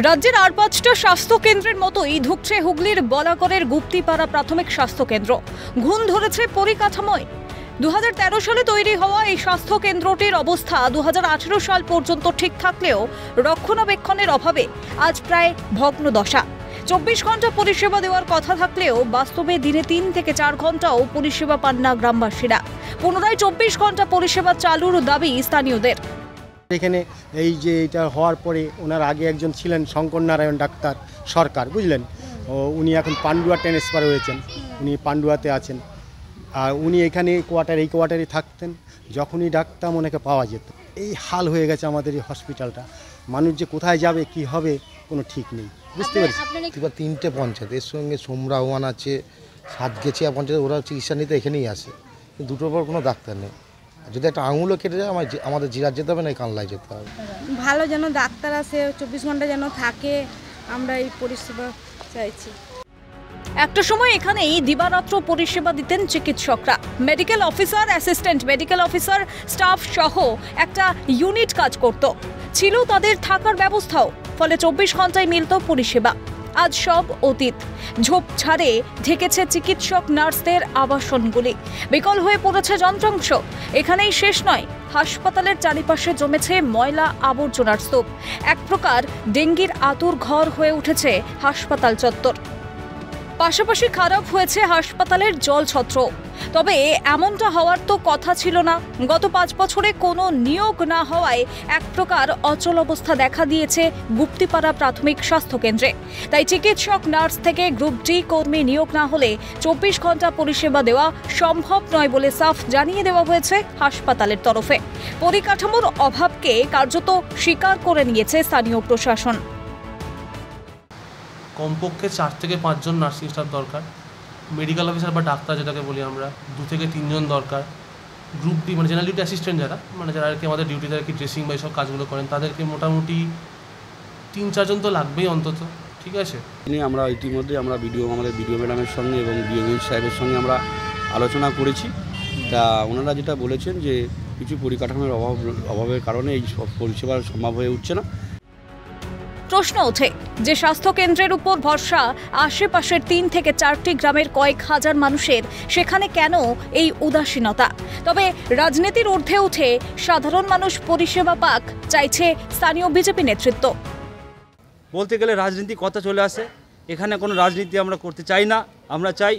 রাজ্যের আর ৫টা স্বাস্থ্য কেন্দ্রের মতোই ধুঁকছে হুগলির বলাগড়ের গুপ্তিপাড়া প্রাথমিক স্বাস্থ্য কেন্দ্র। ঘুণ ধরেছে পরিকাঠামোয়। 2013 সালে তৈরি হওয়া এই স্বাস্থ্য কেন্দ্রটির অবস্থা 2018 সাল পর্যন্ত ঠিক থাকলেও রক্ষণাবেক্ষণের অভাবে আজ প্রায় ভগ্নদশা। 24 ঘন্টা পরিষেবা দেওয়ার কথা থাকলেও বাস্তবে দিনে 3 থেকে 4 ঘন্টাও পরিষেবা পান না গ্রামবাসীরা। পুনরায় 24 ঘন্টা পরিষেবা চালুর দাবি স্থানীয়দের। এখানে এই যে এটা হওয়ার পরে ওনার আগে একজন ছিলেন শঙ্কর নারায়ণ ডাক্তার সরকার, বুঝলেন, উনি এখন পান্ডুয়া ট্রান্সফার হয়েছেন, উনি পান্ডুয়াতে আছেন। আর উনি এখানে এই কোয়ার্টারে থাকতেন, যখনই ডাকতাম ওনাকে পাওয়া যেত। এই হাল হয়ে গেছে আমাদের এই হসপিটালটা। মানুষ যে কোথায় যাবে কি হবে কোনো ঠিক নেই, বুঝতে পারছি। এবার 3টে পঞ্চায়েত, এর সঙ্গে সোমরা ওয়ান আছে, সাতগেছিয়া পঞ্চায়েত, ওরা চিকিৎসা নিতে এখানেই আসে, দুটোর পর কোনো ডাক্তার নেই। যদি একটা আঙুলও কেটে যায় আমাদের জিরাট যেতে হবে না, কানলায় যেতে হবে। ভালো যেন ডাক্তার আসে, 24 ঘন্টা যেন থাকে, আমরা এই পরিষেবা চাইছি। একটা সময় এখানেই দিবারাত্র পরিষেবা দিতেন চিকিৎসকরা। Medical officer, assistant medical officer, staff সহ একটা ইউনিট কাজ করত। ছিল তাদের থাকার ব্যবস্থাও, ফলে 24 ঘন্টায় মিলত পরিষেবা। আজ সব অতীত। ঝোপঝাড়ে ঢেকেছে চিকিৎসক নার্সদের আবাসনগুলি। বিকল হয়ে পড়েছে যন্ত্রাংশ। এখানেই শেষ নয়, হাসপাতালের চারিপাশে জমেছে ময়লা আবর্জনার স্তূপ। এক প্রকার ডেঙ্গির আতুর ঘর হয়ে উঠেছে হাসপাতাল চত্বর। পাশাপাশি খারাপ হয়েছে হাসপাতালের জলছত্র। তবে এমনটা হওয়ার তো কথা ছিল না। গত 5 বছরে কোনো নিয়োগ না হওয়ায় এক প্রকার অচল অবস্থা দেখা দিয়েছে গুপ্তিপাড়া প্রাথমিক স্বাস্থ্য কেন্দ্রে। তাই চিকিৎসক, নার্স থেকে গ্রুপ ডি কর্মী নিয়োগ না হলে 24 ঘন্টা পরিষেবা দেওয়া সম্ভব নয় বলে সাফ জানিয়ে দেওয়া হয়েছে হাসপাতালের তরফে। পরিকাঠামোর অভাবকে কার্যত স্বীকার করে নিয়েছে স্থানীয় প্রশাসন। কমপক্ষে 4 থেকে 5 জন নার্সিং স্টাফ দরকার। মেডিকেল অফিসার বা ডাক্তার যেটাকে বলি আমরা 2 থেকে 3 জন দরকার। গ্রুপ ডি মানে জেনারেল ডিউটি অ্যাসিস্ট্যান্ট যারা আর কি আমাদের ডিউটি যারা কি ড্রেসিং বা এইসব কাজগুলো করেন, তাদেরকে মোটামুটি 3-4 জন তো লাগবেই অন্তত, ঠিক আছে। আমরা ইতিমধ্যে আমাদের বিডিও ম্যাডামের সঙ্গে এবং ডিএমএইচ সাহেবের সঙ্গে আমরা আলোচনা করেছি। তা ওনারা যেটা বলেছেন যে কিছু পরিকাঠামোর অভাবের কারণে এই সব পরিষেবা সম্ভব হয়ে উঠছে না। প্রশ্ন ওঠে যে স্বাস্থ্য কেন্দ্রের উপর ভরসা আশেপাশের 3 থেকে 4টি গ্রামের কয়েক হাজার মানুষের, সেখানে কেন এই উদাসীনতা? তবে রাজনীতির ঊর্ধ্বে উঠে সাধারণ মানুষ পরিষেবা পাক চাইছে স্থানীয় বিজেপি নেতৃত্ব। বলতে গেলে রাজনীতি কথা চলে আসে। এখানে কোনো রাজনীতি আমরা করতে চাই না। আমরা চাই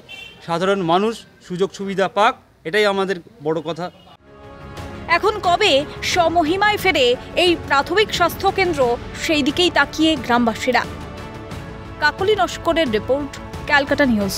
সাধারণ মানুষ সুযোগ সুবিধা পাক, এটাই আমাদের বড় কথা। এখন কবে সমহিমায় ফেরে এই প্রাথমিক স্বাস্থ্য কেন্দ্র, সেই দিকেই তাকিয়ে গ্রামবাসীরা। কাকলি নস্করের রিপোর্ট, ক্যালকাটা নিউজ।